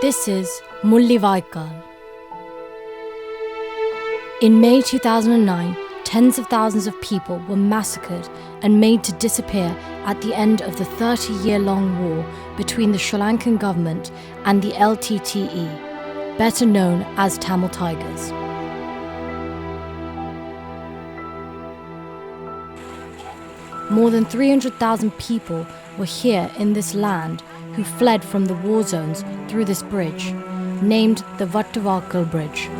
This is Mullivaikal. In May 2009, tens of thousands of people were massacred and made to disappear at the end of the 30-year-long war between the Sri Lankan government and the LTTE, better known as Tamil Tigers. More than 300,000 people were here in this land who fled from the war zones through this bridge, named the Vattuvaakal Bridge.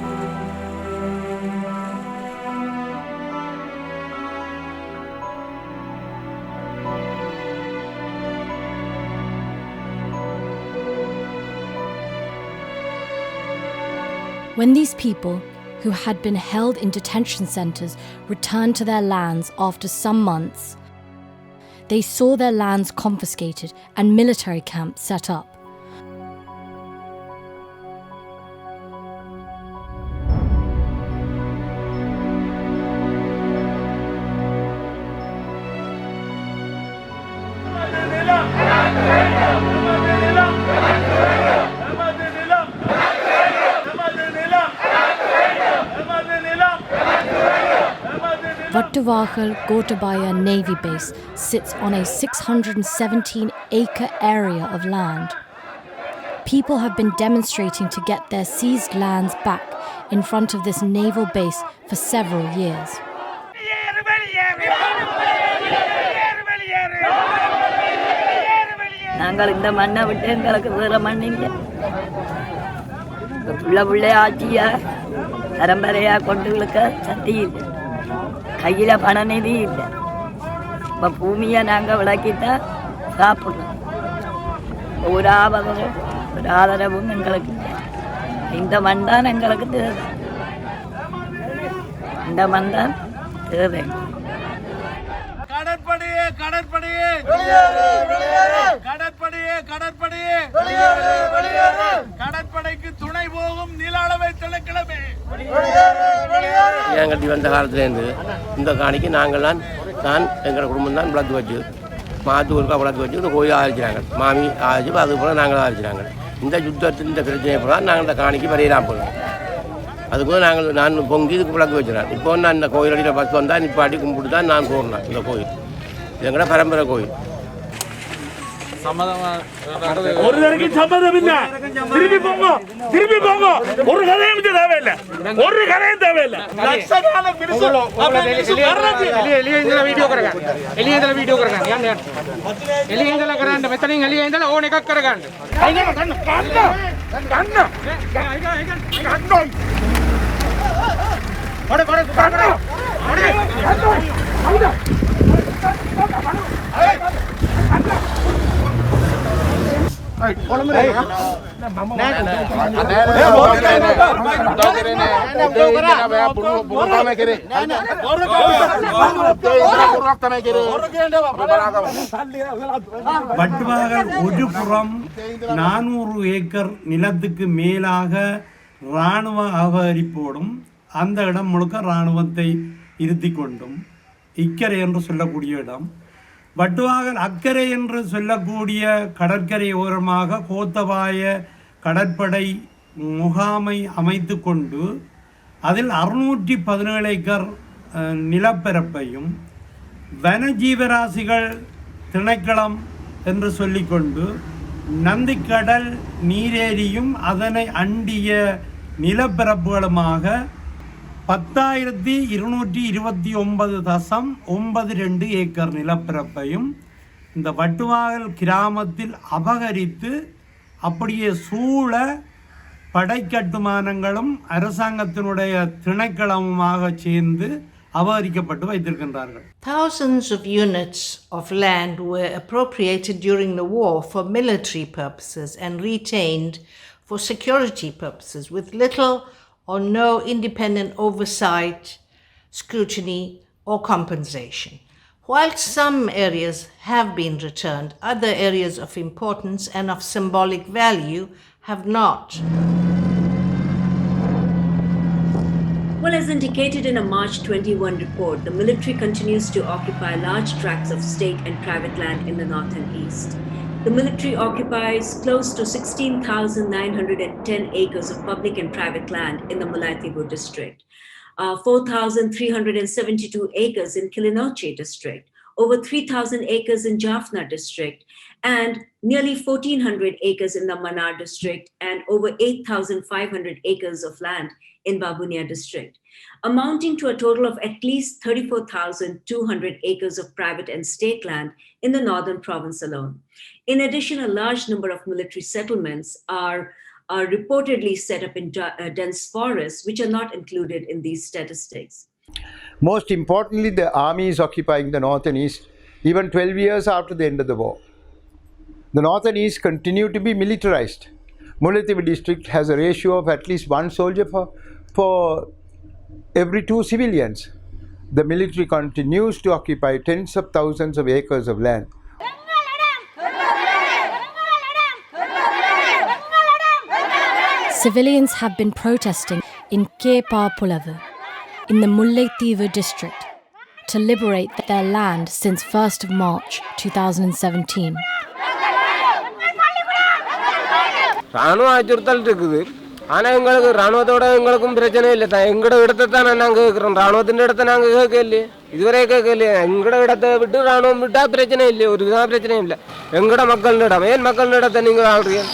When these people, who had been held in detention centres, returned to their lands after some months, they saw their lands confiscated and military camps set up. Vattuvaakal Gotabaya Navy Base sits on a 617-acre area of land. People have been demonstrating to get their seized lands back in front of this naval base for several years. நாங்கள் இந்த மண்ணை விட்டு எங்களுக்கு வேற மண் இல்லை. புள்ள ஆட்சியா பரம்பரையா கொண்டு விழுக்க சக்தி இல்லை, கையில் பண நிதி இல்லை. இப்போ பூமியை நாங்கள் விளக்கித்தான் சாப்பிட்றோம். ஒரு ஆதரவும் எங்களுக்கு இல்லை. இந்த மண் தான் எங்களுக்கு தேவை, இந்த மண் தான் தேவை. கடற்படையே கடற்படையே கடற்படையே கடற்படையே கடற்படைக்கு துணை போகும் நீல அளவை திணைக்களமே. ஏன் கட்டி வந்த காலத்துலேருந்து இந்த காணிக்கு நாங்கள் தான் எங்கள் குடும்பம் தான் விளக்கு வச்சு மாத்தூருக்கா விளக்கு வச்சு இந்த கோயில் ஆதரிச்சினாங்க, மாமி ஆதரிச்சு அது போல் நாங்கள் ஆதரிச்சினாங்க. இந்த யுத்தத்தின் இந்த பிரச்சனை போனால் நாங்கள் இந்த காணிக்கு வரையலாம் போகிறோம். அதுக்கு நான் பொங்கி இதுக்கு விளக்கு வச்சுறேன். இப்போ நான் இந்த கோயிலடியில் பஸ் வந்தால் நிப்பாட்டி கும்பிட்டு தான் நான் போடுறேன். இந்த கோயில் எங்கட பரம்பரை கோயில். ஒரு தடவைக்கு சம்மதம் இல்ல, திருப்பி போங்க, திருப்பி போங்க. ஒரு கதையும் தேவையில்லை, ஒரு கதையும் தேவையில்லை. வீடியோ කරගන්න. එළියෙන්දලා වීඩියෝ කරගන්න. යන්න යන්න. එළියෙන්දලා කරන්න. මෙතනින් එළියෙන්දලා ඕන එකක් කරගන්න. ගන්න ගන්න ගන්න ගන්න. පොඩ පොඩ පොඩ. வட்டுவாகல் ஒரு புறம் 400 ஏக்கர் நிலத்துக்கு மேலாக இராணுவ அபகரிப்போடும் அந்த இடம் முழுக்க இராணுவத்தை இருத்தி கொண்டும் இக்கரை என்று சொல்லக்கூடிய இடம், வட்டுவாகல் அக்கரை என்று சொல்லக்கூடிய கடற்கரை ஓரமாக கோத்தபாய கடற்படை முகாமை அமைத்து கொண்டு அதில் 617 ஏக்கர் நிலப்பரப்பையும் வனஜீவராசிகள் திணைக்களம் என்று சொல்லிக்கொண்டு நந்திக்கடல் நீரேரியும் அதனை அண்டிய நிலப்பரப்புகளுமாக 10,229.92 ஏக்கர் நிலப்பரப்பையும் இந்த வட்டுவாகல் கிராமத்தில் அபகரித்து அப்படியே சூழ படைக்கட்டுமானங்களும் அரசாங்கத்தினுடைய திணைக்களமுமாக சேர்ந்து அபகரிக்கப்பட்டு வைத்திருக்கின்றார்கள். Thousands of units of land were appropriated during the war for military purposes and retained for security purposes with little or no independent oversight, scrutiny, or compensation. While some areas have been returned, other areas of importance and of symbolic value have not. Well, as indicated in a March 21 report, the military continues to occupy large tracts of state and private land in the north and east. The military occupies close to 16,910 acres of public and private land in the Mullaitivu district, 4,372 acres in Kilinochchi district, over 3,000 acres in Jaffna district, and nearly 1,400 acres in the Manar district, and over 8,500 acres of land in Babunia district, amounting to a total of at least 34,200 acres of private and state land in the northern province alone. In addition, a large number of military settlements are reportedly set up in dense forests, which are not included in these statistics. Most importantly, the army is occupying the north and east even 12 years after the end of the war. The north and east continue to be militarized. Mullaitivu district has a ratio of at least one soldier for every 2 civilians. The military continues to occupy tens of thousands of acres of land. Civilians have been protesting in Kepapulavu, in the Mullaitivu district, to liberate their land since 1st of March 2017. ராணுவ அச்சுறுத்தல் இருக்குது. ஆனால் எங்களுக்கு ராணுவத்தோட எங்களுக்கும் பிரச்சனை இல்லை தான். எங்களோட இடத்தை தான் நாங்கள் கேட்குறோம். ராணுவத்தின் இடத்தை நாங்கள் கேட்கலையே, இதுவரை கேட்கலையே. எங்களோட இடத்தை விட்டு ராணுவம் விட்டால் பிரச்சனை இல்லையே, ஒரு விதமாக பிரச்சனை இல்லை. எங்களோட மக்கள் இடம், ஏன் மக்கள் இடத்தை நீங்கள் ஆடுறீங்க?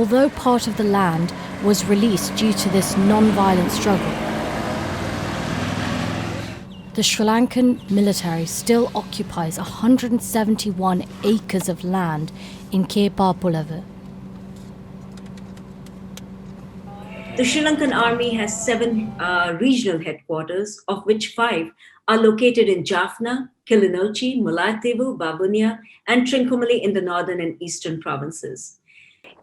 Although part of the land was released due to this non-violent struggle, the Sri Lankan military still occupies 171 acres of land in Kepapulavu. The Sri Lankan army has 7 regional headquarters, of which 5 are located in Jaffna, Kilinochchi, Mullaitivu, Babunia, and Trincomalee in the northern and eastern provinces.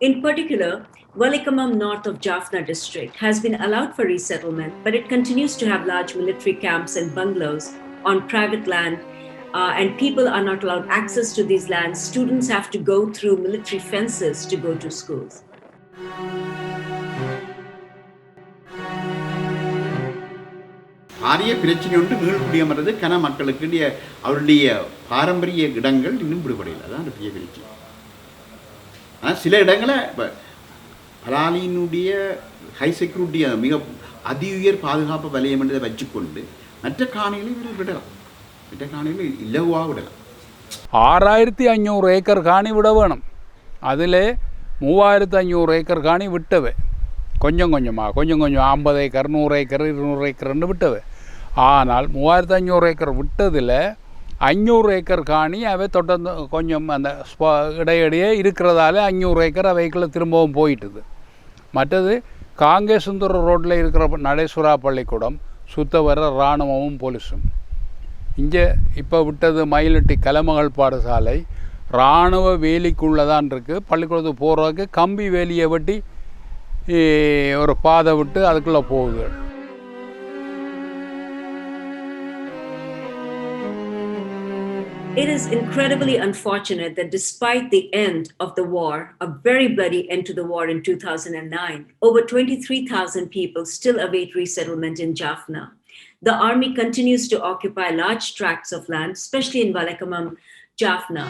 In particular, Valikamam north of Jaffna district has been allowed for resettlement, but it continues to have large military camps and bungalows on private land, and people are not allowed access to these lands. Students have to go through military fences to go to schools. ஆரிய பிரச்சனை ஒன்று மீள்குடியமர்றது கன மக்களுக்கு அவருடைய பாரம்பரிய இடங்கள் இன்னும் விடுபடையில். அதான் பெரிய பிரச்சனை. ஆனால் சில இடங்களை இப்போ பலாலியினுடைய ஹை செக்யூரிட்டி மிக அதி உயர் பாதுகாப்பு வலயம் என்றதை வச்சுக்கொண்டு மற்ற காணிகளை விடலாம், மற்ற காணிகளை இலவாக விடலாம். 6500 ஏக்கர் காணி விட வேணும். அதில் 3500 ஏக்கர் காணி விட்டவை கொஞ்சம் கொஞ்சமாக 50 ஏக்கர் 100 ஏக்கர் 200 ஏக்கர்னு விட்டவை. ஆனால் 3500 ஏக்கர் விட்டதில் 500 ஏக்கர் காணி அவை தொடர்ந்து கொஞ்சம் அந்த இடையிடையே இருக்கிறதால 500 ஏக்கர் அவைக்குள்ளே திரும்பவும் போயிட்டுது. மற்றது காங்கேசுந்தர ரோட்டில் இருக்கிற நடேஸ்வரா பள்ளிக்கூடம் சுத்த வர இராணுவமும் போலீஸும். இங்கே இப்போ விட்டது மயிலட்டி கலமகள் பாடசாலை இராணுவ வேலிக்குள்ளே தான் இருக்குது. பள்ளிக்கூடத்துக்கு போகிறதுக்கு கம்பி வேலியை வெட்டி ஒரு பாதை விட்டு அதுக்குள்ளே போகுது. It is incredibly unfortunate that despite the end of the war, a very bloody end to the war in 2009, over 23,000 people still await resettlement in Jaffna. The army continues to occupy large tracts of land, especially in Valikamam, Jaffna.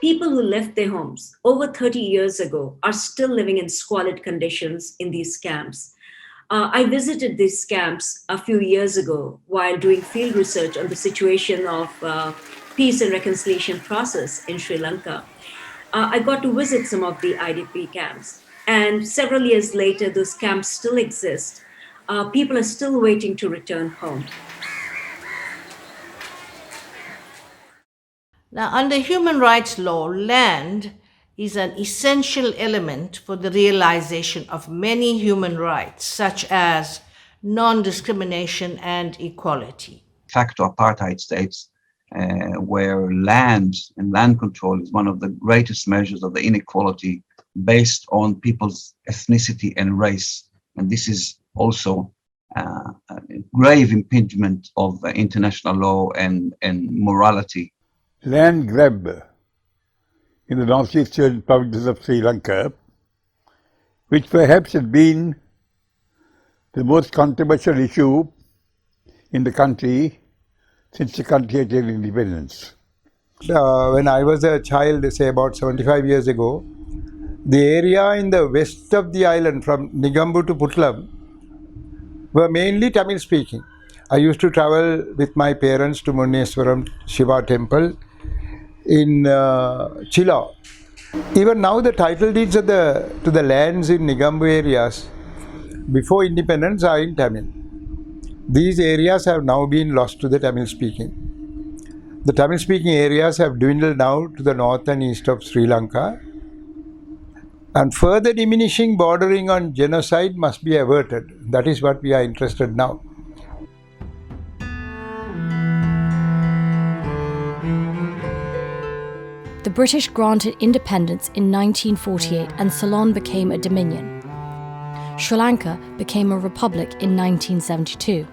People who left their homes over 30 years ago are still living in squalid conditions in these camps. I visited these camps a few years ago while doing field research on the situation of peace and reconciliation process in Sri Lanka. I got to visit some of the IDP camps, and several years later, those camps still exist. People are still waiting to return home. Now, under human rights law, land is an essential element for the realization of many human rights, such as non-discrimination and equality. Facto apartheid states where land and land control is one of the greatest measures of the inequality based on people's ethnicity and race. And this is also a grave impingement of international law and morality. Land grab in the northeastern provinces of Sri Lanka, which perhaps has been the most controversial issue in the country since the country attained independence. When I was a child, say about 75 years ago, the area in the west of the island from Negombo to Puttalam were mainly Tamil speaking. I used to travel with my parents to Munneswaram Shiva temple in Chilla. Even now the title deeds to the lands in Negombo areas before independence are in Tamil. These areas have now been lost to the Tamil speaking. The Tamil speaking areas have dwindled now to the north and east of Sri Lanka, and further diminishing bordering on genocide must be averted. That is what we are interested now. The British granted independence in 1948 and Ceylon became a dominion. Sri Lanka became a republic in 1972.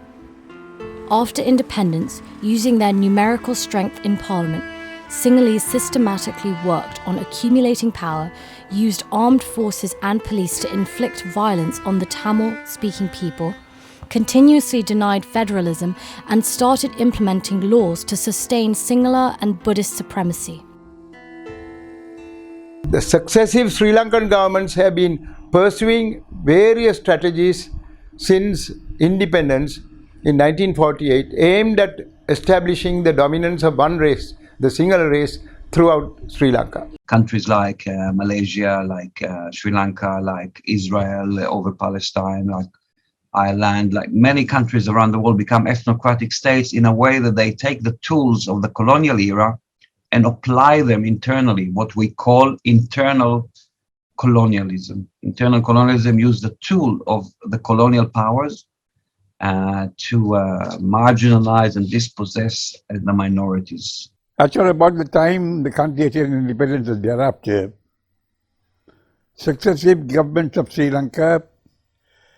After independence, using their numerical strength in parliament, Sinhalese systematically worked on accumulating power, used armed forces and police to inflict violence on the Tamil-speaking people, continuously denied federalism, and started implementing laws to sustain Sinhala and Buddhist supremacy. The successive Sri Lankan governments have been pursuing various strategies since independence in 1948 aimed at establishing the dominance of one race, the Sinhala race, throughout Sri Lanka. Countries like Malaysia, like Sri Lanka, like Israel over Palestine, like Ireland, like many countries around the world become ethnocratic states in a way that they take the tools of the colonial era and apply them internally, what we call internal colonialism. Internal colonialism used the tool of the colonial powers to marginalize and dispossess the minorities. Actually, about the time the country attained independence and thereafter, successive governments of Sri Lanka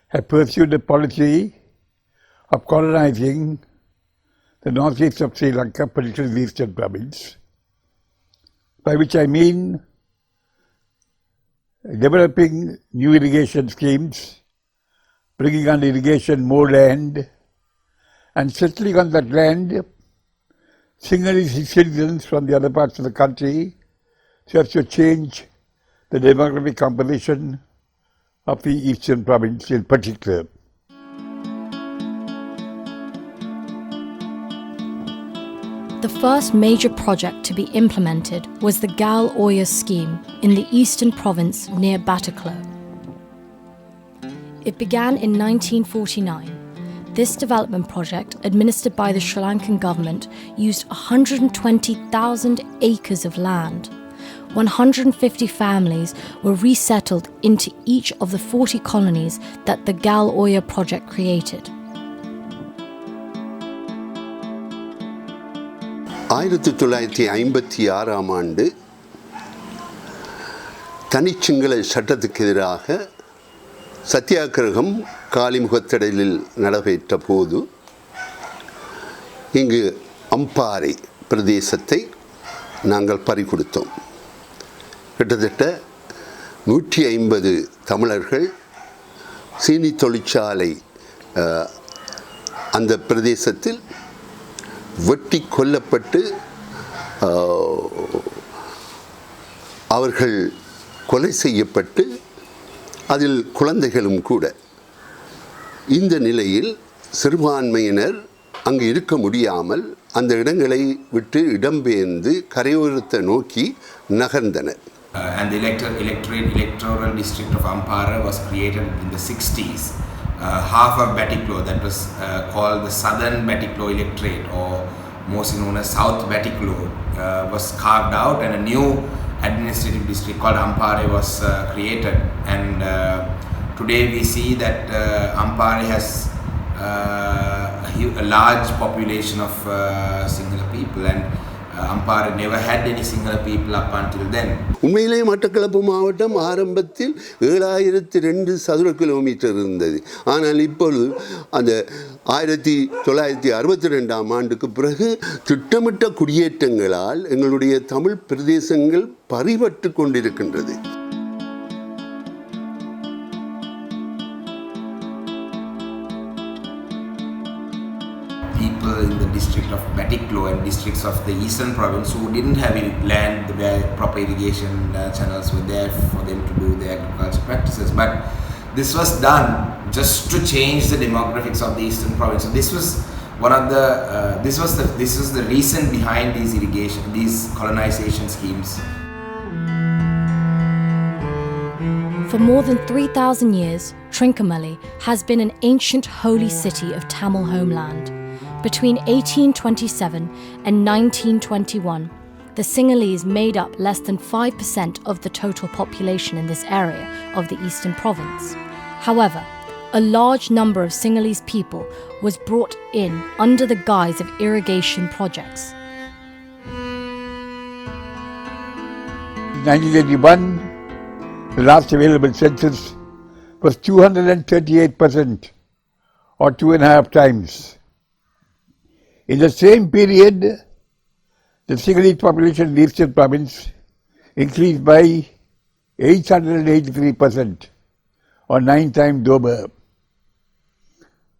have pursued the policy of colonizing the northeast of Sri Lanka, particularly the eastern province, by which I mean developing new irrigation schemes, bringing on irrigation more land, and settling on that land Sinhalese citizens from the other parts of the country so as to change the demographic composition of the eastern province in particular. The first major project to be implemented was the Gal Oya scheme in the eastern province near Batticaloa. It began in 1949. This development project, administered by the Sri Lankan government, used 120,000 acres of land. 150 families were resettled into each of the 40 colonies that the Gal Oya project created. 1956 ஆண்டு தனிச்சிங்கள சட்டத்துக்கு எதிராக சத்தியாகிரகம் காலிமுகத்திடலில் நடைபெற்ற போது இங்கு அம்பாறை பிரதேசத்தை நாங்கள் பறிகொடுத்தோம். கிட்டத்தட்ட 150 தமிழர்கள் சீனி தொழிற்சாலை அந்த பிரதேசத்தில் வெட்டி கொல்லப்பட்டு அவர்கள் கொலை செய்யப்பட்டு அதில் குழந்தைகளும் கூட. இந்த நிலையில் சிறுபான்மையினர் அங்கு இருக்க முடியாமல் அந்த இடங்களை விட்டு இடம்பெயர்ந்து கரையோரத்தை நோக்கி நகர்ந்தனர். And the electoral district of Ampara was created in the 60s. Half of Batticaloa, that was called the Southern Batticaloa electorate, or mostly known as South Batticaloa, was carved out, and a new administrative district called Ampara was created. And today we see that Ampara has a large population of Sinhala people, and Ampara never had any Sinhala people up until then. உண்மையிலே மட்டக்களப்பு மாவட்டம் ஆரம்பத்தில் 7002 சதுர kilometre இருந்தது. ஆனால் இப்பொழுது அந்த 1962ஆம் ஆண்டுக்கு பிறகு திட்டமிட்ட குடியேற்றங்களால் எங்களுடைய தமிழ் பிரதேசங்கள் பறிபட்டு கொண்டிருக்கின்றது. People in the district of Batiklo and districts of the eastern province who didn't have land where proper irrigation channels were there for them to do their agriculture practices. But this was done just to change the demographics of the eastern province. So this was one of the this was the reason behind these colonization schemes. For more than 3,000 years, Trincomalee has been an ancient holy city of Tamil homeland. Between 1827 and 1921, the Sinhalese made up less than 5% of the total population in this area of the eastern province. However, a large number of Sinhalese people was brought in under the guise of irrigation projects. In 1981, the last available census was 238%, or 2.5 times. In the same period, the Sinhalese population in the eastern province increased by 883%, or 9 times over.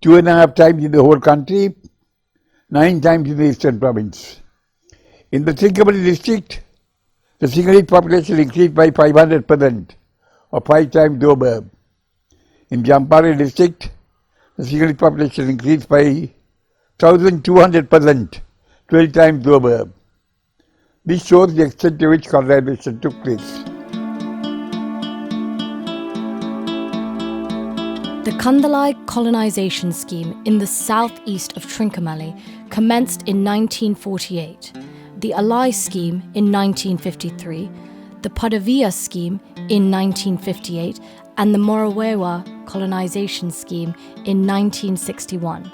2.5 times in the whole country, 9 times in the eastern province. In the Trincomalee district, the Sinhalese population increased by 500%, or 5 times over. In the Ampara district, the Sinhalese population increased by 1,200%, 12 times over. This shows the extent to which colonization took place. The Kandalai colonization scheme in the southeast of Trincomalee commenced in 1948, the Alai scheme in 1953, the Padavia scheme in 1958, and the Morawewa colonization scheme in 1961.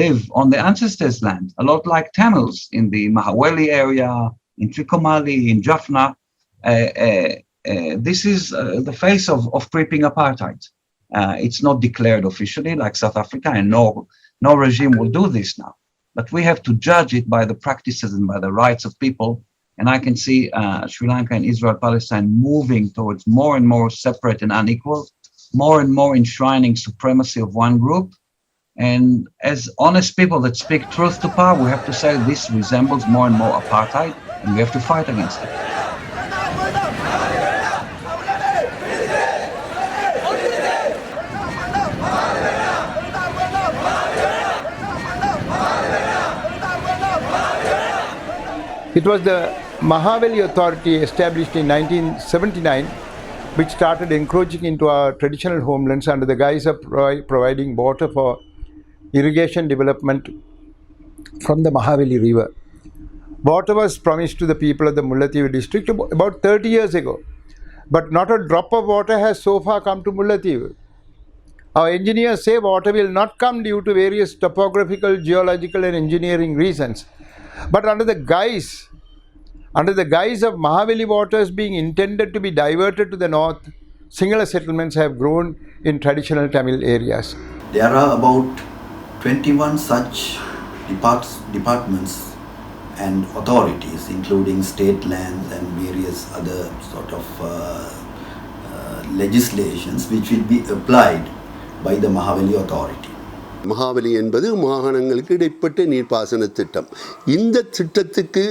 Live on the ancestors' land, a lot like Tamils in the Mahaweli area, in Trincomalee, in Jaffna. This is the face of creeping apartheid. It's not declared officially like South Africa, and no regime will do this now. But we have to judge it by the practices and by the rights of people. And I can see Sri Lanka and Israel, Palestine moving towards more and more separate and unequal, more and more enshrining supremacy of one group. And as honest people that speak truth to power, we have to say this resembles more and more apartheid, and we have to fight against it. It was the Mahaweli Authority established in 1979 which started encroaching into our traditional homelands under the guise of providing water for irrigation development from the Mahaweli River. Water was promised to the people of the Militarisation district about 30 years ago, but not a drop of water has so far come to Militarisation. Our engineers say water will not come due to various topographical, geological and engineering reasons. But under the guise of Mahaweli waters being intended to be diverted to the north, Sinhala settlements have grown in traditional Tamil areas. There are about 21 such departments and authorities, including state lands and various other sort of legislations which will be applied by the Mahaweli authority. Mahaweli என்பது மாகாணங்களுக்கு இடைப்பட்ட நீர்ப்பாசன திட்டம். இந்த திட்டத்துக்கு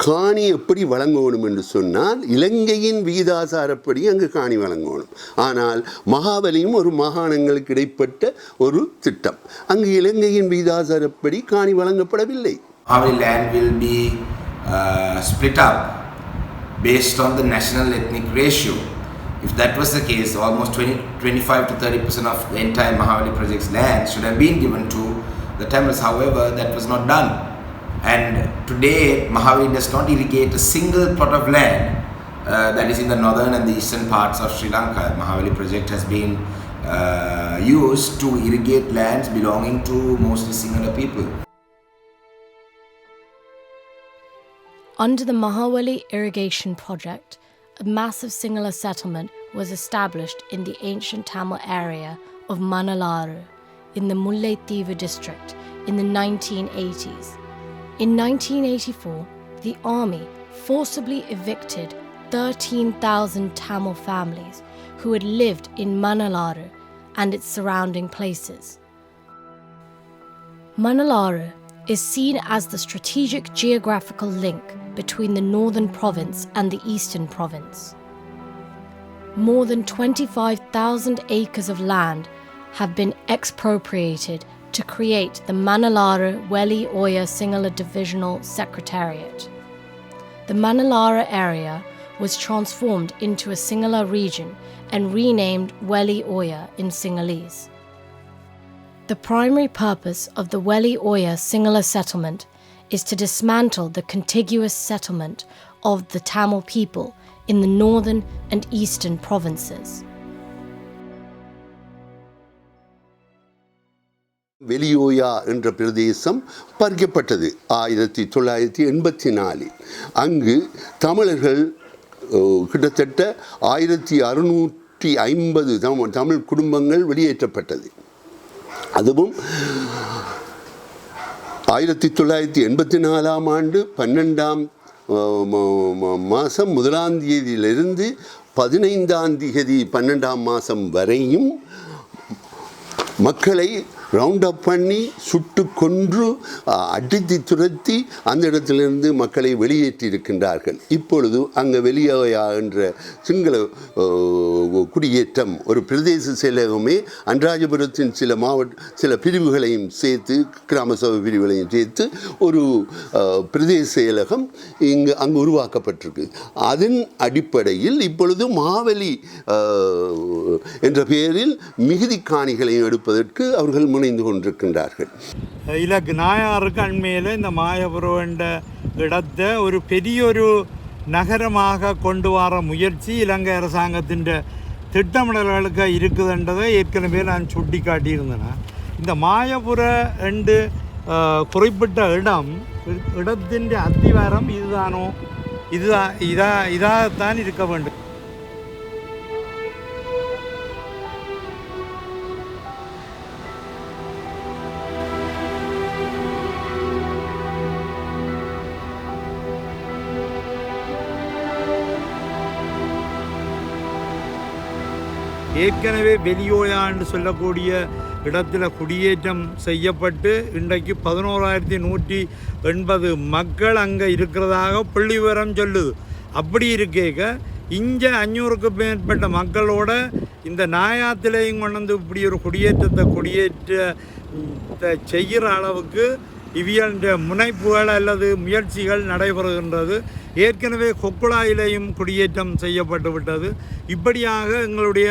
காணி எப்படி வழங்கணும் என்று சொன்னால் இலங்கையின் விகிதாசாரப்படி அங்கு காணி வழங்கணும். ஆனால் மகாவலியும் ஒரு மாகாணங்களுக்கு இடைப்பட்ட ஒரு திட்டம். அங்கு இலங்கையின் விகிதாசாரப்படி காணி வழங்கப்படவில்லை. Mahaweli land will be split up based on the national ethnic ratio. If that was the case, almost 25 to 30% of the entire Mahaweli project's land should have been given to the Tamils. However, that was not done. And today, Mahaweli does not irrigate a single plot of land that is in the northern and the eastern parts of Sri Lanka. The Mahaweli project has been used to irrigate lands belonging to mostly Sinhala people. Under the Mahawali irrigation project, a massive Sinhala settlement was established in the ancient Tamil area of Manalaru in the Mullaitteevu district in the 1980s. In 1984, the army forcibly evicted 13,000 Tamil families who had lived in Manalaru and its surrounding places. Manalaru is seen as the strategic geographical link between the northern province and the eastern province. More than 25,000 acres of land have been expropriated to create the Manalaru Weli Oya Sinhala Divisional Secretariat. The Manalaru area was transformed into a Sinhala region and renamed Weli Oya in Sinhalese. The primary purpose of the Weli Oya Sinhala settlement is to dismantle the contiguous settlement of the Tamil people in the northern and eastern provinces. Weliyoya என்ற பிரதேசம் பறிக்கப்பட்டது 1984. அங்கு தமிழர்கள் கிட்டத்தட்ட 1650 தமிழ் குடும்பங்கள் வெளியேற்றப்பட்டது. அதுவும் 1984 ஆண்டு 12ஆம் மாதம் 1ஆம் தேதியிலிருந்து 15ஆம் தேதி 12ஆம் மாதம் வரையும் மக்களை ரவுண்ட் அப் பண்ணி சுட்டு கொன்று அடித்து துரத்தி அந்த இடத்திலிருந்து மக்களை வெளியேற்றி இருக்கின்றார்கள். இப்பொழுது அங்கே வெளியோயா என்ற சிங்கள குடியேற்றம் ஒரு பிரதேச செயலகமே அன்றாஜபுரத்தின் சில பிரிவுகளையும் சேர்த்து கிராம சபை பிரிவுகளையும் சேர்த்து ஒரு பிரதேச செயலகம் அங்கு உருவாக்கப்பட்டிருக்கு. அதன் அடிப்படையில் இப்பொழுது மாவலி என்ற பெயரில் மிகுதி காணிகளையும் எடுப்பதற்கு அவர்கள் முனைந்து கொண்டிருக்கின்றார்கள். இலக்கு நாயாருக்கு அண்மையில் இந்த மாயபுரம் என்ற இடத்தை ஒரு பெரியொரு நகரமாக கொண்டு வர முயற்சி இலங்கை அரசாங்கத்தின் திட்டமிடல்களுக்கு இருக்குதுன்றதை ஏற்கனவே நான் சுட்டி காட்டியிருந்தேன். இந்த மாயபுர என்று குறிப்பிட்ட இடத்தின் அத்திவாரம் இதுதானோ இதாகத்தான் இருக்க வேண்டும். ஏற்கனவே வெளியோயா என்று சொல்லக்கூடிய இடத்துல குடியேற்றம் செய்யப்பட்டு இன்றைக்கு 11,180 மக்கள் அங்கே இருக்கிறதாக புள்ளி விவரம் சொல்லுது. அப்படி இருக்கேக்க இங்கே 500க்கு மேற்பட்ட மக்களோட இந்த நாயாத்திலையும் கொண்டு வந்து இப்படி ஒரு குடியேற்ற செய்கிற அளவுக்கு இவியன்ற முனைப்புகள் அல்லது முயற்சிகள் நடைபெறுகின்றது. ஏற்கனவே கொக்குளாயிலையும் குடியேற்றம் செய்யப்பட்டு விட்டது. இப்படியாக எங்களுடைய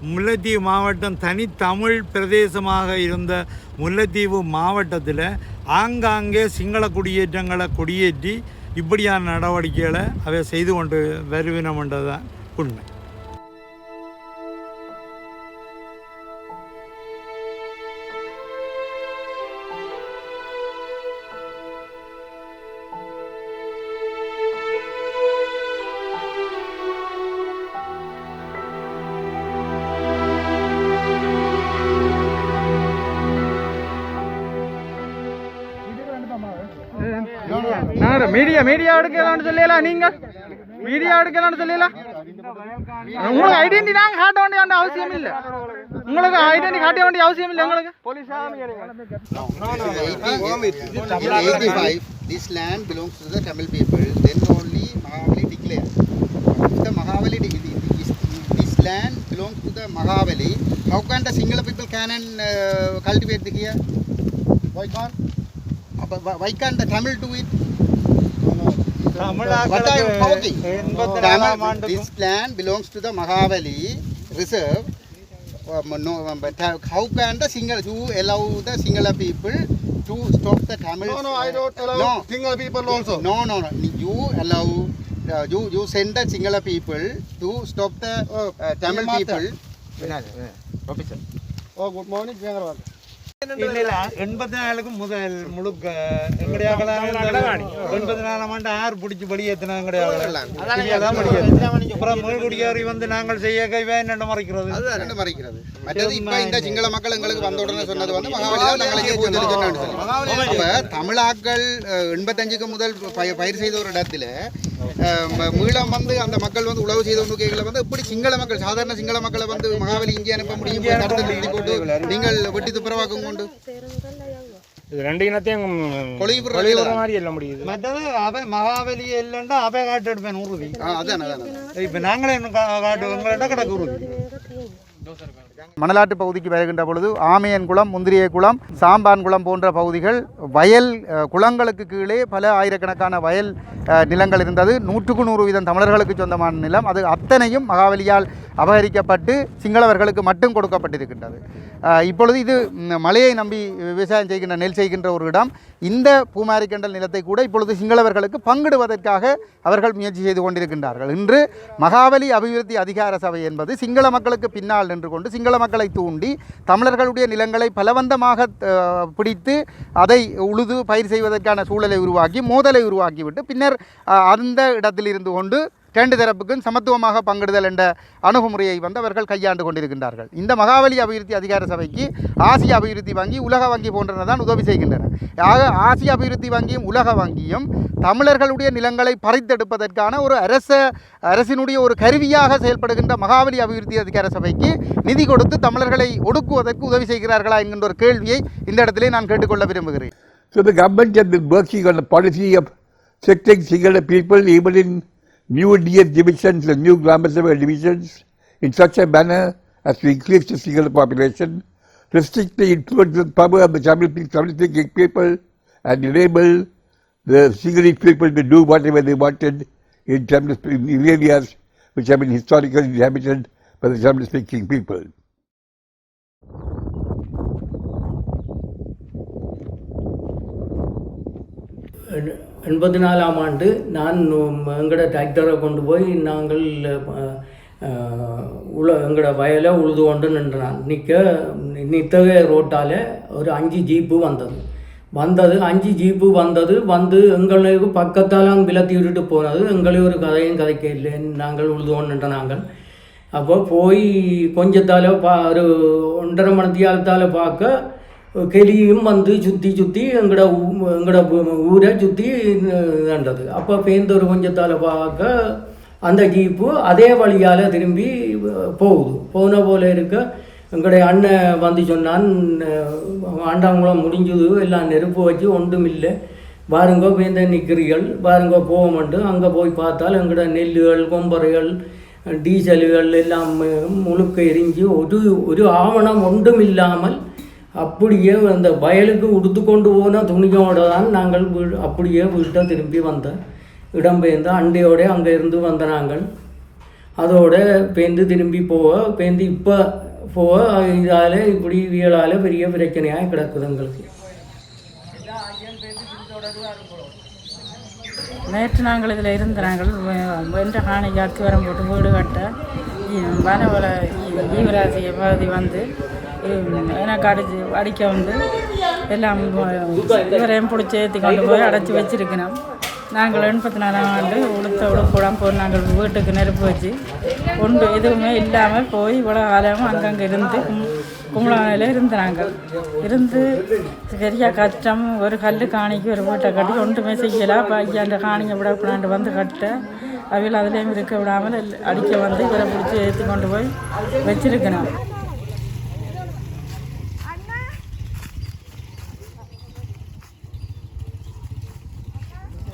முல்லைத்தீவு மாவட்டம் தனித்தமிழ் பிரதேசமாக இருந்த முல்லைத்தீவு மாவட்டத்தில் ஆங்காங்கே சிங்கள குடியேற்றங்களை குடியேற்றி இப்படியான நடவடிக்கைகளை அவை செய்து கொண்டு வருவினம்ன்றதுதான் உண்மை. மீடியா எடுக்கலாம்னு சொல்லலாம். நீங்கள் மீடியா எடுக்கலாம்னு சொல்லலாம். உங்களுக்கு ஐடென்டி நாங்கள் காட்ட வேண்டிய அவசியம் இல்லை. உங்களுக்கு ஐடென்டி காட்ட வேண்டிய அவசியம் இல்லை. எங்களுக்கு this land belongs to the Tamil people. Then only Mahavali declared. The Mahavali this land belongs to the Mahavali. How can the Sinhala people can cultivate here? Why can't the Tamil do it? What are you talking? This land belongs to the Mahavali reserve. But how can the Sinhala, you allow the Sinhala people to stop the Tamil? No, I don't allow Sinhala people also. No. You allow, you send the Sinhala people to stop the Tamil people. Officer. Oh, good morning, General. இல்ல 84க்கு முதல் முழுக்க எங்கடையாகலாம் 84ஆம் ஆண்டு ஆறு பிடிச்சி வெளியேற்றினா எங்கடையாகலாம் அப்புறம் மேல்குடியேறி வந்து நாங்கள் செய்ய கைவே என்ன மறைக்கிறது மற்றது இப்ப இந்த சிங்கள மக்கள் எங்களுக்கு வந்த உடனே சொன்னது வந்து தமிழாக்கள் 85க்கு முதல் பயிர் செய்த ஒரு இடத்துல மீளம் வந்து அந்த மக்கள் வந்து உழவு செய்த ஒன்றுகளை வந்து எப்படி சிங்கள மக்கள் சாதாரண சிங்கள மக்களை வந்து மகாவலி இங்கே அனுப்ப முடியும் தடுத்து போட்டு நீங்கள் வெட்டி துப்புரவாக்கும் கொண்டு இது ரெண்டு இனத்தையும் மாதிரி எல்லாம் முடியுது மற்றது அவை மகாவலி இல்லைன்னா அவை காட்டு எடுப்பேன் உறுதி இப்போ நாங்களே காட்டு உங்கள்கிட்ட கிடக்கு உறுதி மணலாட்டு பகுதிக்கு வருகின்ற பொழுது ஆமையன்குளம், முந்திரிய குளம், சாம்பான் குளம் போன்ற பகுதிகள் வயல் குளங்களுக்கு கீழே பல ஆயிரக்கணக்கான வயல் நிலங்கள் இருந்தது. 100% தமிழர்களுக்கு சொந்தமான நிலம். அது அத்தனையும் மகாவலியால் அபகரிக்கப்பட்டு சிங்களவர்களுக்கு மட்டும் கொடுக்கப்பட்டிருக்கின்றது. இப்பொழுது இது மழையை நம்பி விவசாயம் செய்கின்ற நெல் செய்கின்ற ஒரு இடம். இந்த பூமாரிக்கண்டல் நிலத்தை கூட இப்பொழுது சிங்களவர்களுக்கு பங்கிடுவதற்காக அவர்கள் முயற்சி செய்து கொண்டிருக்கின்றார்கள். இன்று மகாவலி அபிவிருத்தி அதிகார சபை என்பது சிங்கள மக்களுக்கு பின்னால் நின்று கொண்டு சிங்கள மக்களை தூண்டி தமிழர்களுடைய நிலங்களை பலவந்தமாக பிடித்து அதை உழுது பயிர் செய்வதற்கான சூழலை உருவாக்கி மோதலை உருவாக்கிவிட்டு பின்னர் அந்த இடத்தில் இருந்து கொண்டு இரண்டு தரப்புக்கும் சமத்துவமாக பங்கிடுதல் என்ற அணுகுமுறையை வந்து அவர்கள் கையாண்டு கொண்டிருக்கின்றார்கள். இந்த மகாவலி அபிவிருத்தி அதிகார சபைக்கு ஆசிய அபிவிருத்தி வங்கி, உலக வங்கி போன்றன தான் உதவி செய்கின்றன. ஆக ஆசிய அபிவிருத்தி வங்கியும் உலக வங்கியும் தமிழர்களுடைய நிலங்களை பறித்தெடுப்பதற்கான ஒரு அரசினுடைய ஒரு கருவியாக செயல்படுகின்ற மகாவலி அபிவிருத்தி அதிகார சபைக்கு நிதி கொடுத்து தமிழர்களை ஒடுக்குவதற்கு உதவி செய்கிறார்களா என்கின்ற ஒரு கேள்வியை இந்த இடத்திலே நான் கேட்டுக்கொள்ள விரும்புகிறேன். So the government has been working on the policy of setting single people even in new DS divisions and new grammar divisions in such a manner as to increase the single population, restrict the influence and power of the Tamil-speaking people, and enable the single people to do whatever they wanted in areas which have been historically inhabited by the Tamil-speaking people. எண்பத்தினாலாம் ஆண்டு நான் எங்களோட டிராக்டரை கொண்டு போய் நாங்கள் எங்களோட வயலை உழுது கொண்டு நின்றான் நித்தகைய ரோட்டால் ஒரு 5 ஜீப்பு வந்தது 5 ஜீப்பு வந்து எங்களுக்கு பக்கத்தால் அங்கே விலத்தி விட்டுட்டு போனது. எங்களே ஒரு கதையும் கதைக்க இல்லை, நாங்கள் உழுது கொண்டு நின்ற நாங்கள். அப்போ போய் கொஞ்சத்தால் ஒரு 1.5 மணித்தியாலத்தால் பார்க்க கெளியும் வந்து சுற்றி எங்களோட ஊரை சுற்றி நண்டது. அப்போ பேருந்து ஒரு கொஞ்சத்தால் பார்க்க அந்த ஜீப்பு அதே வழியால் திரும்பி போன போல இருக்க எங்களுடைய அண்ணன் வந்து சொன்னான், ஆண்டாங்குளம் முடிஞ்சது, எல்லாம் நெருப்பு வச்சு ஒன்றும் இல்லை, பாருங்கோ பேந்த நிற்கிறீர்கள், பாருங்கோ போகமாட்டு. அங்கே போய் பார்த்தால் எங்களோட நெல்லுகள், கொம்பரைகள், டீசல்கள் எல்லாம் முழுக்க எரிஞ்சு ஒரு ஆவணம் ஒன்றும் இல்லாமல் அப்படியே அந்த வயலுக்கு உடுத்து கொண்டு போன துணியோடு தான் நாங்கள் அப்படியே வீட்டை திரும்பி வந்த இடம்பெயர்ந்து அண்டையோட அங்கே இருந்து வந்த நாங்கள் அதோட பேந்து திரும்பி பேந்து இப்போ இதால் இப்படி வியலால் பெரிய பிரச்சனையாக கிடக்குது எங்களுக்கு. நேற்று நாங்கள் இதில் இருந்த நாங்கள் வென்ற காணிக்கு அத்திவரம் போட்டு வீடு கட்ட வனவள ஈவராசிய பகுதி வந்து எனக்கு அடிக்க வந்து எல்லாம் இவரையும் பிடிச்சி ஏற்றி கொண்டு போய் அடைச்சி வச்சிருக்கணும். நாங்கள் 84ஆம் ஆண்டு உடுக்கூடம் போய் நாங்கள் வீட்டுக்கு நெருப்பு வச்சு ஒன்று எதுவுமே இல்லாமல் போய் இவ்வளோ காலமும் அங்கங்கே இருந்து கும்பலானையில் நாங்கள் இருந்து சரியாக கஷ்டம். ஒரு கல் காணிக்கு ஒரு வீட்டை கட்டி ஒன்றுமே செய்யலாம். இப்போ ஐயாண்ட காணிங்க விடக்கூடாண்டு வந்து கட்ட அவையில் அதுலேயும் இருக்க விடாமல் அடிக்க வந்து இவரை பிடிச்சி ஏற்றி கொண்டு போய் வச்சிருக்கணும்.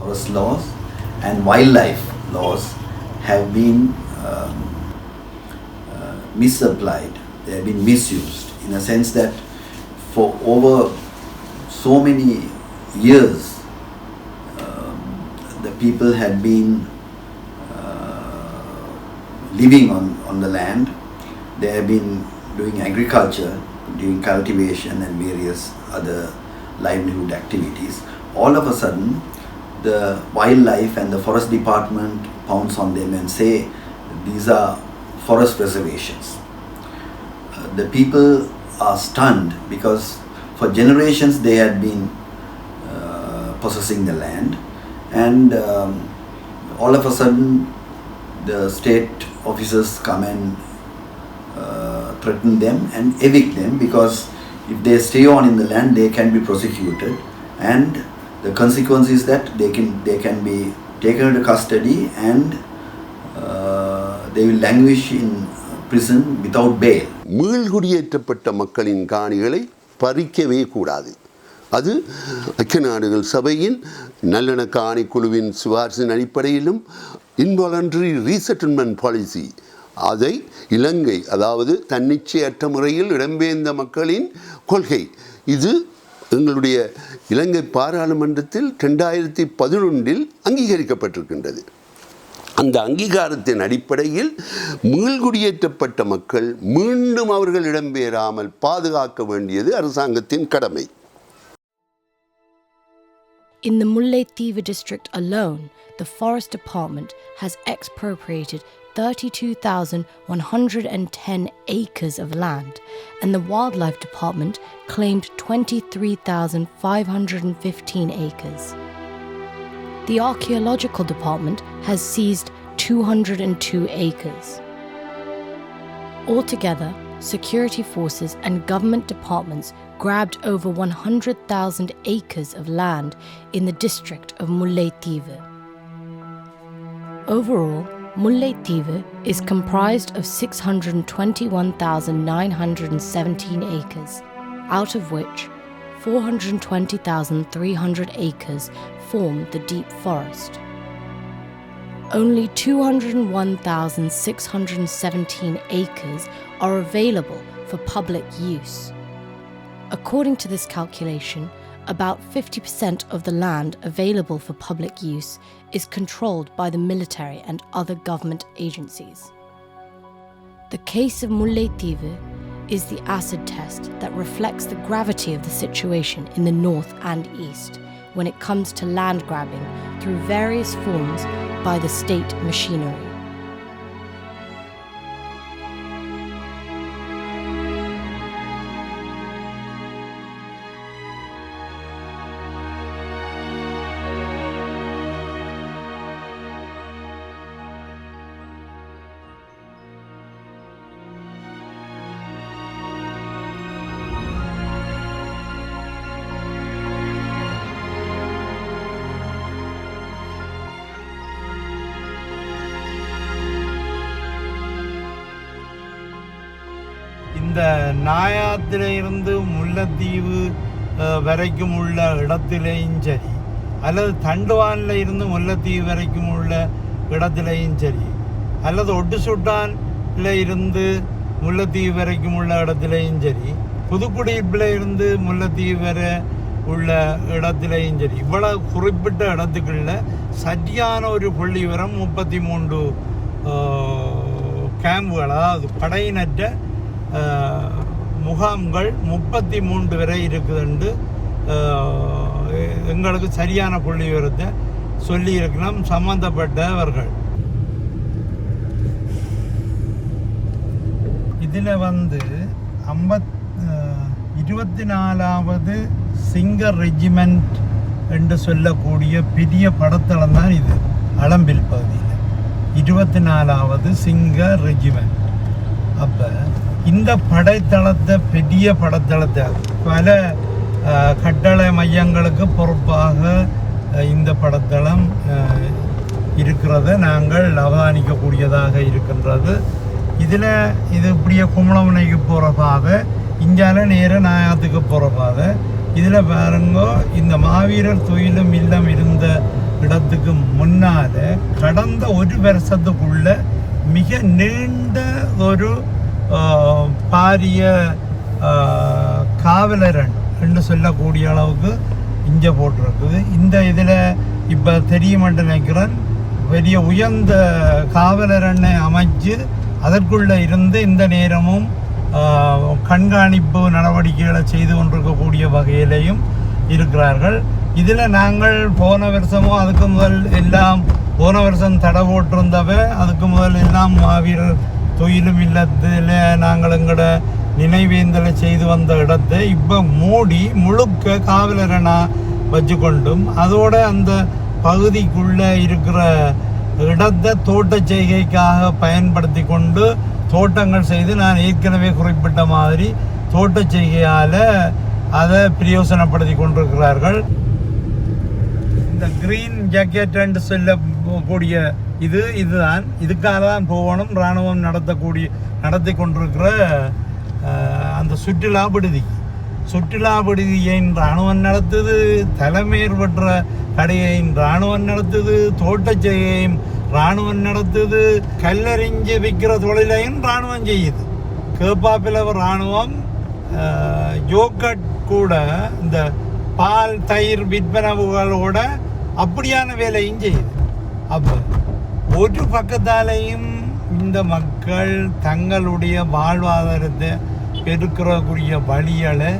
Forest laws and wildlife laws have been misapplied, they have been misused in a sense that for over so many years the people had been living on the land. They have been doing agriculture, doing cultivation and various other livelihood activities. All of a sudden the wildlife and the forest department pounce on them and say these are forest reservations. the people are stunned because for generations they had been possessing the land, and all of a sudden the state officers come and threaten them and evict them, because if they stay on in the land they can be prosecuted, and the consequence is that they can be taken into custody and they will languish in prison without bail. மீள்குடியேற்றப்பட்ட மக்களின் காணிகளை பறிக்கவே கூடாது. அது ஐக்கிய நாடுகள் சபையின் நல்லிணக்க ஆணைக்குழுவின் சிபாரிசின் அடிப்படையிலும் இன்வாலண்டரி ரீசெட்டில்மெண்ட் பாலிசி, அதை இலங்கை, அதாவது தன்னிச்சையற்ற முறையில் இடம்பெயர்ந்த மக்களின் கொள்கை, இது எங்களுடைய இலங்கை பாராளுமன்றத்தில் 2011 அங்கீகரிக்கப்பட்டிருக்கின்றது. அந்த அங்கீகாரத்தின் அடிப்படையில் மீள்குடியேற்றப்பட்ட மக்கள் மீண்டும் அவர்கள் இடம்பெயராமல் பாதுகாக்க வேண்டியது அரசாங்கத்தின் கடமை. In the Mullaitivu district alone, the Forest Department has expropriated 32,110 acres of land, and the Wildlife Department claimed 23,515 acres. The Archaeological Department has seized 202 acres. Altogether, security forces and government departments grabbed over 100,000 acres of land in the district of Mullaitivu. Overall, Mullaitivu is comprised of 621,917 acres, out of which 420,300 acres form the deep forest. Only 201,617 acres are available for public use. According to this calculation, about 50% of the land available for public use is controlled by the military and other government agencies. The case of Mullaitivu is the acid test that reflects the gravity of the situation in the north and east when it comes to land grabbing through various forms by the state machinery. இந்த நாயாத்திலிருந்து முல்லைத்தீவு வரைக்கும் உள்ள இடத்திலேயும் சரி, அல்லது தண்டுவானில் இருந்து முல்லைத்தீவு வரைக்கும் உள்ள இடத்திலேயும் சரி, அல்லது ஒட்டுசுட்டானில் இருந்து முல்லைத்தீவு வரைக்கும் உள்ள இடத்திலேயும் சரி, புதுக்குடியிருப்பில் இருந்து முல்லைத்தீவு வரை உள்ள இடத்திலேயும் சரி, இவ்வளவு குறிப்பிட்ட இடத்துக்குள்ள சரியான ஒரு புள்ளி விவரம் 33 கேம்புகள், அதாவது படையினற்ற முகாம்கள் 33 வரை இருக்குதுண்டு எங்களுக்கு சரியான புள்ளி விவரத்தை சொல்லி இருக்கலாம் சம்பந்தப்பட்டவர்கள். இதில் 24வது சிங்கர் ரெஜிமெண்ட் என்று சொல்லக்கூடிய பெரிய படத்தளம் தான் இது. அளம்பில் பகுதியில் 24வது சிங்கர் ரெஜிமெண்ட். அப்போ இந்த படைத்தளத்தை, பெரிய படைத்தளத்தை, பல கட்டளை மையங்களுக்கு பொறுப்பாக இந்த படைத்தளம் இருக்கிறத நாங்கள் அவதானிக்கக்கூடியதாக இருக்கின்றது. இதில் இது இப்படியே கும்பலமுனைக்கு போகிற பாதை, இங்கால நேர நாயாத்துக்கு போகிற பாதை. இதில் பாருங்க, இந்த மாவீரர் துயிலும் இல்லம் இருந்த இடத்துக்கு முன்னால் கடந்த ஒரு வருஷத்துக்குள்ள மிக நீண்ட ஒரு பாரிய காவலரண் என்று சொல்லக்கூடிய அளவுக்கு இங்கே போட்டிருக்குது. இந்த இதில் இப்போ தெரியுமென்று நினைக்கிறேன், பெரிய உயர்ந்த காவலரண்ணை அமைச்சு அதற்குள்ளே இருந்து இந்த நேரமும் கண்காணிப்பு நடவடிக்கைகளை செய்து கொண்டிருக்கக்கூடிய வகையிலையும் இருக்கிறார்கள். இதில் நாங்கள் போன வருஷமும் அதுக்கு முதல் எல்லாம், போன வருஷம் தடை போட்டிருந்தவ, அதுக்கு முதல் எல்லாம் மாவீரர் தொழிலும் இல்லத்தில் நாங்கள் எங்களோட நினைவேந்தலை செய்து வந்த இடத்தை இப்போ மூடி முழுக்க காவலரணா வச்சு கொண்டும் அதோட அந்த பகுதிக்குள்ளே இருக்கிற இடத்தை தோட்ட செய்கைக்காக பயன்படுத்தி கொண்டு தோட்டங்கள் செய்து நான் ஏற்கனவே குறிப்பிட்ட மாதிரி தோட்ட செய்கையால் அதை பிரயோசனப்படுத்தி கொண்டிருக்கிறார்கள். இந்த கிரீன் ஜாக்கெட் என்று சொல்லக்கூடிய இதுதான் இதுக்காக தான் போகணும். இராணுவம் நடத்தி கொண்டிருக்கிற அந்த சுற்றுலா விடுதியை இராணுவம் நடத்துது, தலைமையர் பெற்ற கடையை இராணுவம் நடத்துது, தோட்டச்செய்கையும் இராணுவம் நடத்துது, கல்லறிஞ்சு விற்கிற தொழிலையும் இராணுவம் செய்யுது. கேப்பாப்பிலவ இராணுவம் யோகட் கூட இந்த பால் தயிர் விற்பனவுகளோட அப்படியான வேலையும் செய்யுது. அப்போ ஒரு பக்கத்தாலேயும் இந்த மக்கள் தங்களுடைய வாழ்வாதாரத்தை பெருக்கிறக்கூடிய வழிகளை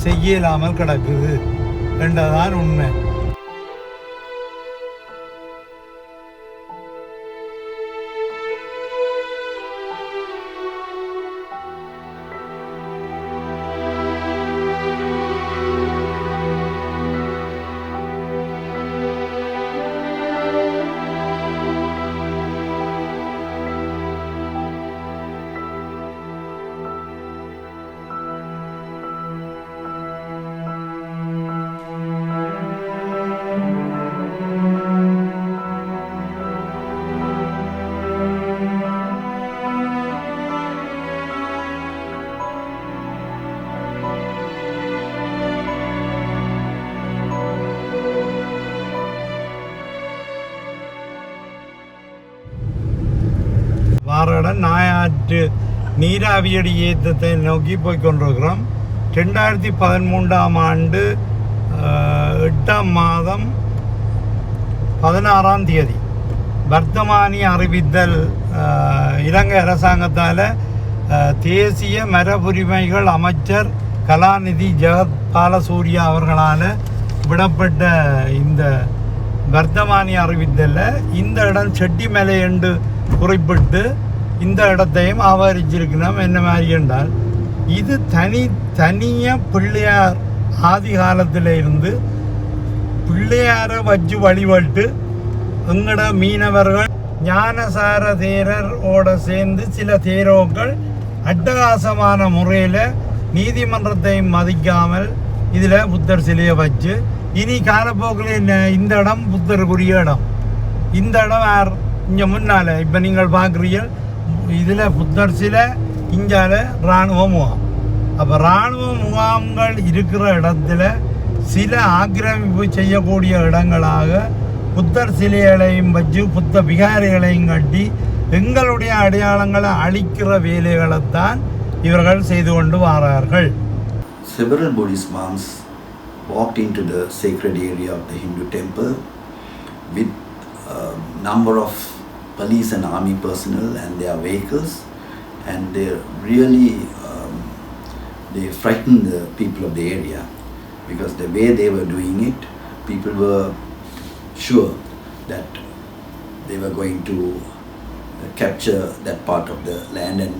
செய்யலாமல் கிடக்குது என்றதான் உண்மை. வாரடன் நாயாற்று நீராவியடி ஏற்றத்தை நோக்கி போய்கொண்டிருக்கிறோம். 2013 ஆண்டு 8ஆம் மாதம் 16ஆம் தேதி வர்த்தமானி அறிவித்தல் இலங்கை அரசாங்கத்தால் தேசிய மரபுரிமைகள் அமைச்சர் கலாநிதி ஜெகத் பாலசூரியா அவர்களால் விடப்பட்ட இந்த வர்த்தமானி அறிவித்தலில் இந்த இடம் செட்டிமலை என்று குறிப்பிட்டு இந்த இடத்தையும் ஆவரிச்சிருக்கணும். என்ன மாதிரி என்றால் இது தனியாக பிள்ளையார் ஆதி காலத்தில் இருந்து பிள்ளையாரை வச்சு வழிபட்டு எங்கட மீனவர்கள் ஞானசார தேரரோட சேர்ந்து சில தேரோக்கள் அட்டகாசமான முறையில் நீதிமன்றத்தை மதிக்காமல் இதில் புத்தர் சிலையை வச்சு இனி காலப்போக்கில் என்ன இந்த இடம் புத்தருக்குரிய இடம். இந்த இடம் யார் இங்கே முன்னால் இப்போ நீங்கள் பார்க்குறீர்கள் இதில் புத்தர் சிலை இங்கால இராணுவ முகாம். அப்போ இராணுவ முகாம்கள் இருக்கிற இடத்துல சில ஆக்கிரமிப்பு செய்யக்கூடிய இடங்களாக புத்தர் சிலைகளையும் வச்சு புத்த விகாரிகளையும் கட்டி எங்களுடைய அடையாளங்களை அழிக்கிற வேலைகளைத்தான் இவர்கள் செய்து கொண்டு வரார்கள். Several Buddhist monks walked into the sacred area of the Hindu temple with a number of police and army personnel and their vehicles, and they really they frightened the people of the area because the way they were doing it, people were sure that they were going to capture that part of the land and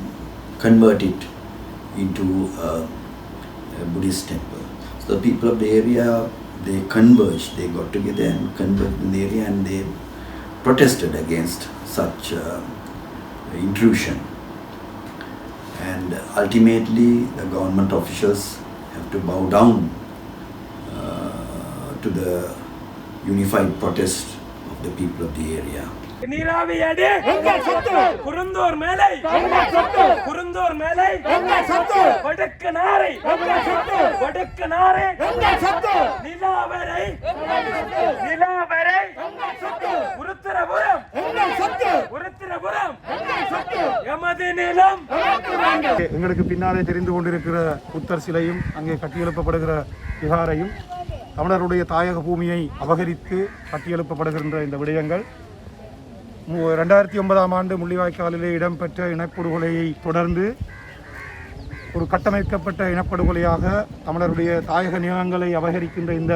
convert it into a Buddhist temple. So the people of the area, they converged, they got together and converged in the area, and they protested against such intrusion. And ultimately the government officials have to bow down to the unified protest of the people of the area. Neeraviyadi எங்கள் சொத்து குருந்தோர் மேலை எங்கள் சொத்து குருந்தோர் மேலை எங்கள் சொத்து வடக்கு நாரை எங்கள் சொத்து வடக்கு நாரை எங்கள் சொத்து நிலாவரை எங்கள் சொத்து நிலாவரை எங்கள் சொத்து உருத்திரபுரம் எங்கள் சொத்து உருத்திரபுரம் எங்கள் சொத்து எமது நிலம் எங்களுக்கு பின்னாலே தெரிந்து கொண்டிருக்கிற புத்தர் சிலையும் அங்கே கட்டியெழுப்பப்படுகிற விகாரையும் தமிழருடைய தாயக பூமியை அபகரித்து கட்டியெழுப்பப்படுகின்ற இந்த விடயங்கள் 2009ஆம் ஆண்டு முள்ளிவாய்க்காலிலே இடம்பெற்ற இனப்படுகொலையை தொடர்ந்து ஒரு கட்டமைக்கப்பட்ட இனப்படுகொலையாக தமிழருடைய தாயக நிலங்களை அபகரிக்கின்ற இந்த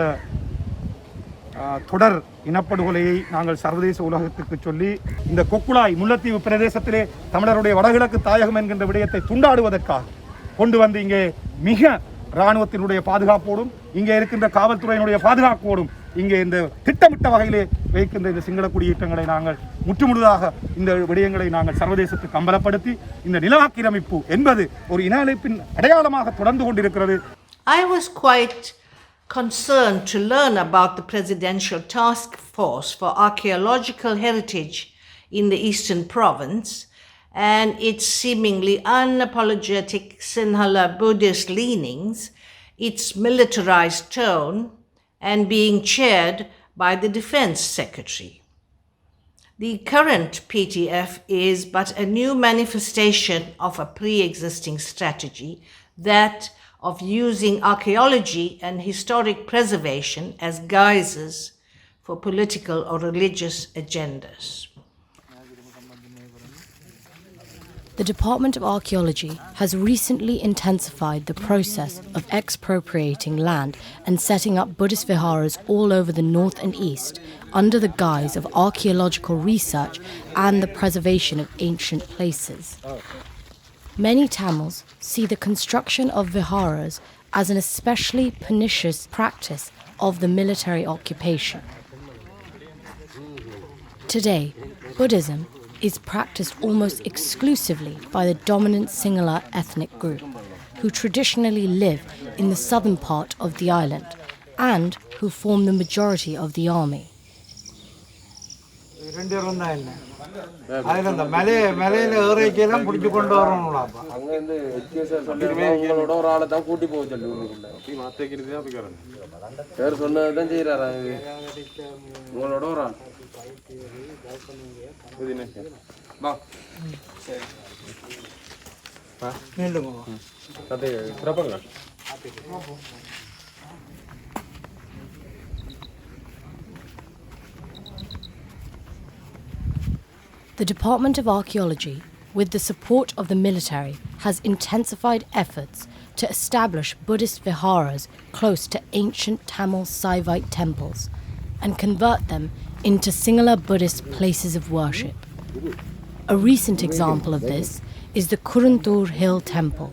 தொடர் இனப்படுகொலையை நாங்கள் சர்வதேச உலகத்துக்கு சொல்லி இந்த கொக்குழாய் முல்லைத்தீவு பிரதேசத்திலே தமிழருடைய வடகிழக்கு தாயகம் என்கின்ற விடயத்தை துண்டாடுவதற்காக கொண்டு வந்து இங்கே மிக இராணுவத்தினுடைய பாதுகாப்போடும் இங்கே இருக்கின்ற காவல்துறையினுடைய பாதுகாப்போடும் இங்கே இந்த திட்டமிட்ட வகையிலே வைக்கின்ற இந்த சிங்கள குடியேற்றங்களை நாங்கள் முற்றுமுழுதாக இந்த விடயங்களை நாங்கள் சர்வதேசத்துக்கு அம்பலப்படுத்தி இந்த நில ஆக்கிரமிப்பு என்பது ஒரு இன அழிப்பின் அடையாளமாக தொடர்ந்து கொண்டிருக்கிறது. I was quite concerned to learn about the Presidential Task Force for Archaeological Heritage in the Eastern Province and its seemingly unapologetic Sinhala Buddhist leanings, its militarized tone, and being chaired by the Defense Secretary. The current PTF is but a new manifestation of a pre-existing strategy, that of using archaeology and historic preservation as guises for political or religious agendas. The Department of Archaeology has recently intensified the process of expropriating land and setting up Buddhist viharas all over the north and east under the guise of archaeological research and the preservation of ancient places. Many Tamils see the construction of viharas as an especially pernicious practice of the military occupation. Today, Buddhism is practiced almost exclusively by the dominant Sinhala ethnic group, who traditionally live in the southern part of the island and who form the majority of the army. The Department of Archaeology, with the support of the military, has intensified efforts to establish Buddhist viharas close to ancient Tamil Saivite temples and convert them into Sinhala Buddhist places of worship. A recent example of this is the Kuruntur Hill Temple.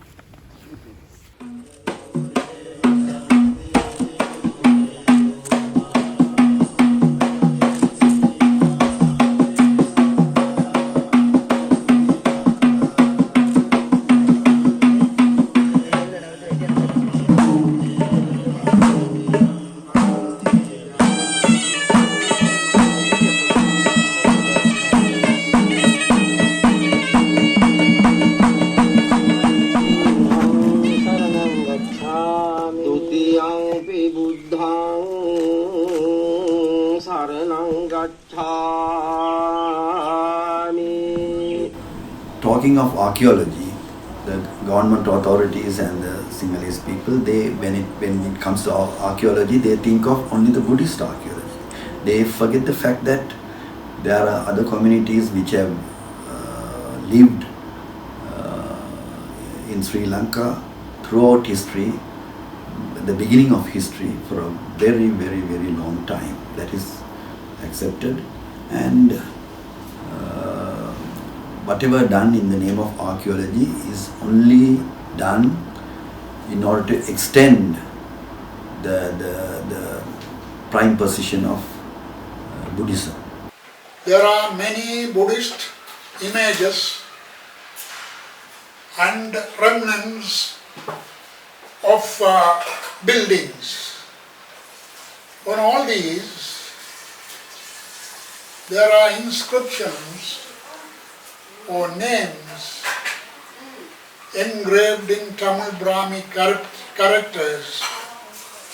Talking of archaeology, the government authorities and the Sinhalese people, when it comes to archaeology, they think of only the Buddhist archaeology. They forget the fact that there are other communities which have lived in Sri Lanka throughout history, the beginning of history, for a very, very, very long time. That is accepted, and whatever done in the name of archaeology is only done in order to extend the prime position of Buddhism. There are many Buddhist images and remnants of buildings. On all these, there are inscriptions or names engraved in Tamil Brahmi characters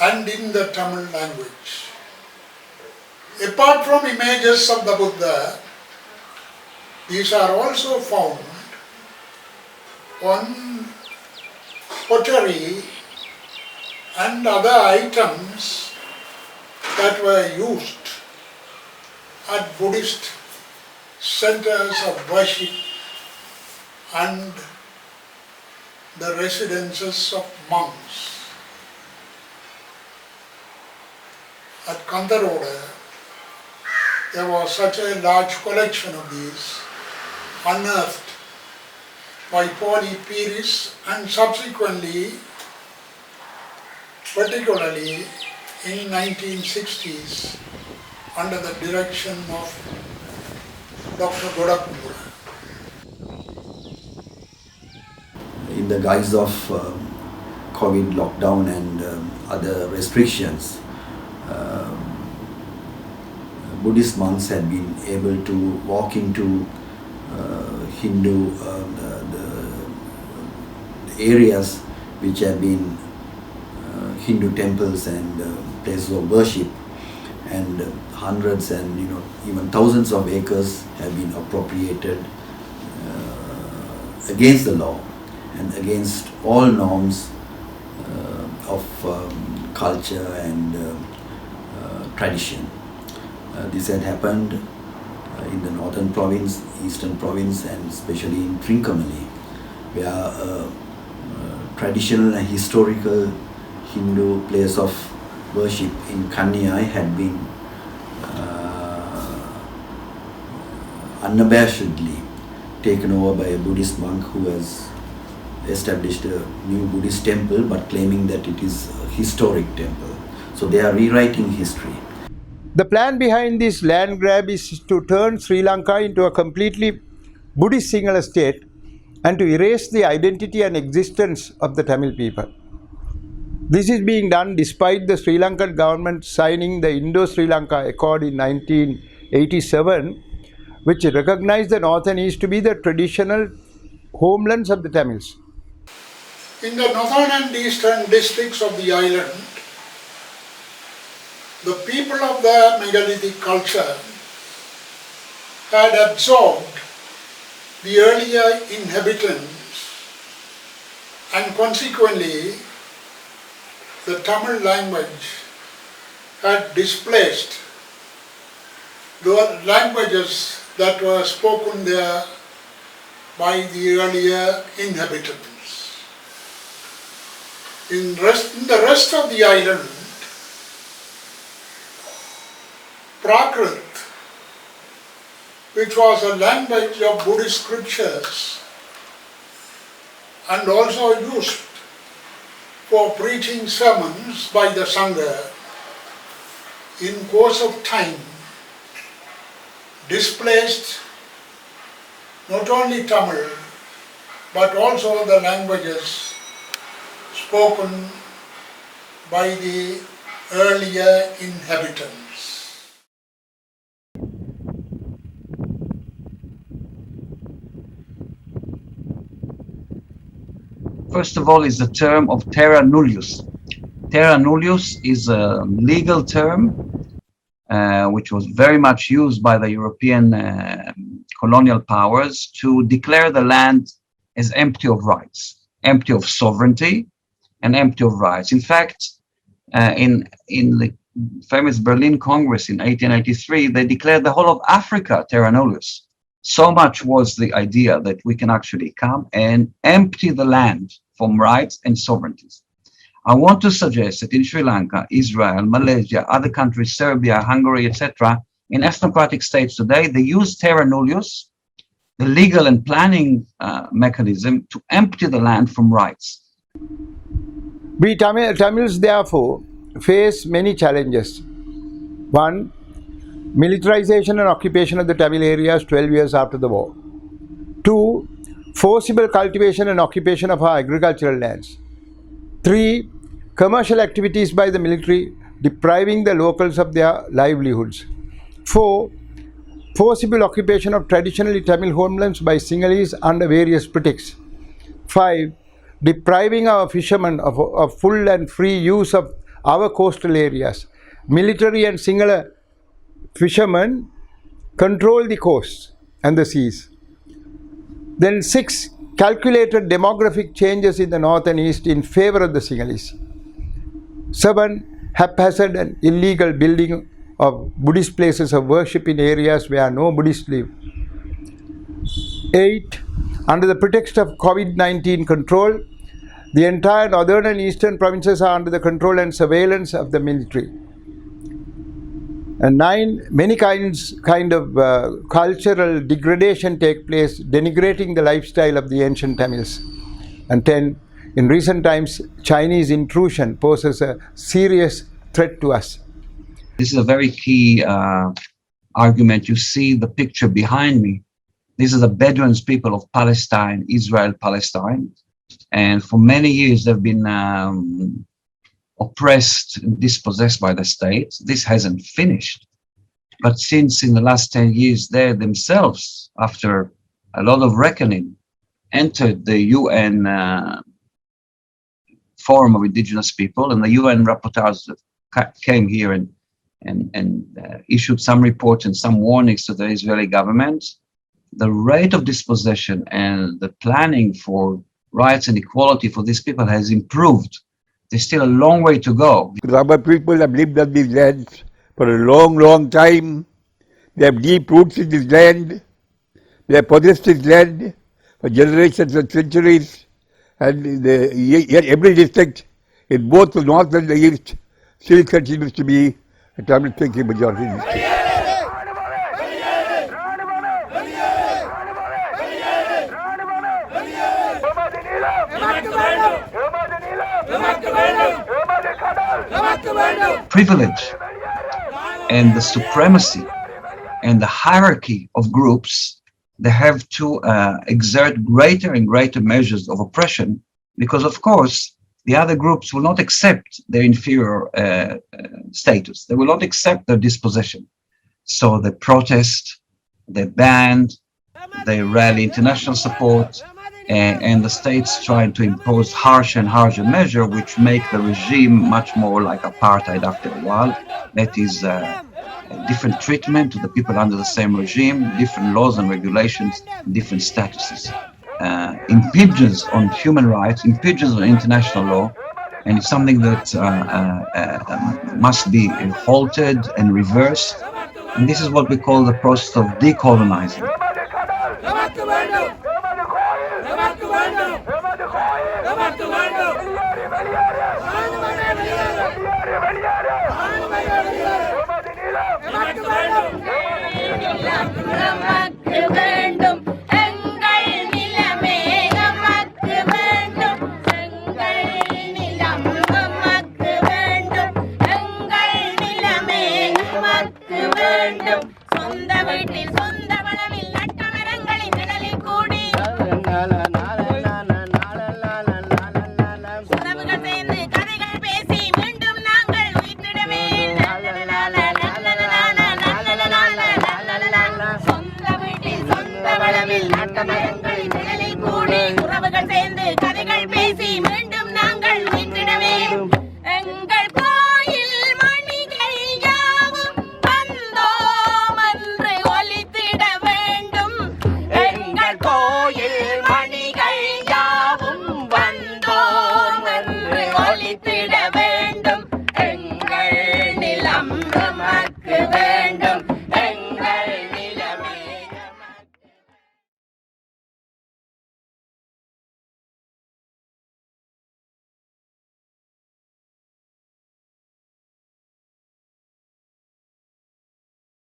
and in the Tamil language. Apart from images of the Buddha, these are also found on pottery and other items that were used at Buddhist centers of worship and the residences of monks. At Kantaroda, there was such a large collection of these unearthed by Pauli Pires and subsequently, particularly in 1960s, under the direction of Dr. Godakumura. In the guise of COVID lockdown and other restrictions, Buddhist monks had been able to walk into Hindu the areas which have been Hindu temples and places of worship, and hundreds and even thousands of acres have been appropriated against the law and against all norms of culture and tradition. This had happened in the northern province, eastern province, and especially in Trincomalee, where a traditional and historical Hindu place of worship in Kanyai had been unabashedly taken over by a Buddhist monk who has established a new Buddhist temple, but claiming that it is a historic temple. So they are rewriting history. The plan behind this land grab is to turn Sri Lanka into a completely Buddhist single state and to erase the identity and existence of the Tamil people. This is being done despite the Sri Lankan government signing the Indo-Sri Lanka Accord in 1987, which recognized the north and east to be the traditional homelands of the Tamils. In the northern and eastern districts of the island, the people of the megalithic culture had absorbed the earlier inhabitants, and consequently the Tamil language had displaced the languages that were spoken there by the earlier inhabitants. In the rest of the island, Prakrit, which was a language of Buddhist scriptures and also used for preaching sermons by the Sangha, in course of time displaced not only Tamil but also the languages spoken by the earlier inhabitants. First of all is the term of terra nullius. Terra nullius is a legal term which was very much used by the European colonial powers to declare the land as empty of rights, empty of sovereignty, and empty of rights. In fact, in the famous Berlin Congress in 1883, they declared the whole of Africa terra nullius. So much was the idea that we can actually come and empty the land from rights and sovereignties. I want to suggest that in Sri Lanka, Israel, Malaysia, other countries, Serbia, Hungary, etc., in ethnocratic states today, they use terra nullius, the legal and planning mechanism, to empty the land from rights. We Tamils therefore face many challenges. One, militarization and occupation of the Tamil areas 12 years after the war. Two, forcible cultivation and occupation of our agricultural lands. Three, commercial activities by the military depriving the locals of their livelihoods. Four, forcible occupation of traditionally Tamil homelands by Sinhalese under various pretexts. Five, depriving our fishermen of full and free use of our coastal areas. Military and Sinhala fishermen control the coasts and the seas. Then 6, calculated demographic changes in the north and east in favor of the Sinhalese. 7, haphazard and illegal building of Buddhist places of worship in areas where no Buddhists live. 8, under the pretext of COVID-19 control, the entire northern and eastern provinces are under the control and surveillance of the military. And 9, many kind of cultural degradation take place, denigrating the lifestyle of the ancient Tamils. And 10, in recent times, Chinese intrusion poses a serious threat to us. This is a very key argument. You see the picture behind me. These are the Bedouins people of Palestine, Israel, Palestine. And for many years, they've been oppressed and dispossessed by the state. This hasn't finished. But since in the last 10 years, they themselves, after a lot of reckoning, entered the UN Forum of Indigenous People, and the UN rapporteurs came here and issued some reports and some warnings to the Israeli government. The rate of dispossession and the planning for rights and equality for these people has improved. There's still a long way to go. Our people have lived on these lands for a long, long time. They have deep roots in this land. They have possessed this land for generations and centuries. And every district in both the north and the east still continues to be a Tamil-speaking majority district. Privilege and the supremacy and the hierarchy of groups, they have to exert greater and greater measures of oppression, because of course the other groups will not accept their inferior status. They will not accept their dispossession. So they protest, they ban, they rally international support, and the states trying to impose harsher and harsher measures, which make the regime much more like apartheid after a while. That is a different treatment to the people under the same regime, different laws and regulations, different statuses. Impinges on human rights, impinges on international law, and it's something that must be halted and reversed. And this is what we call the process of decolonizing. வேண்டும்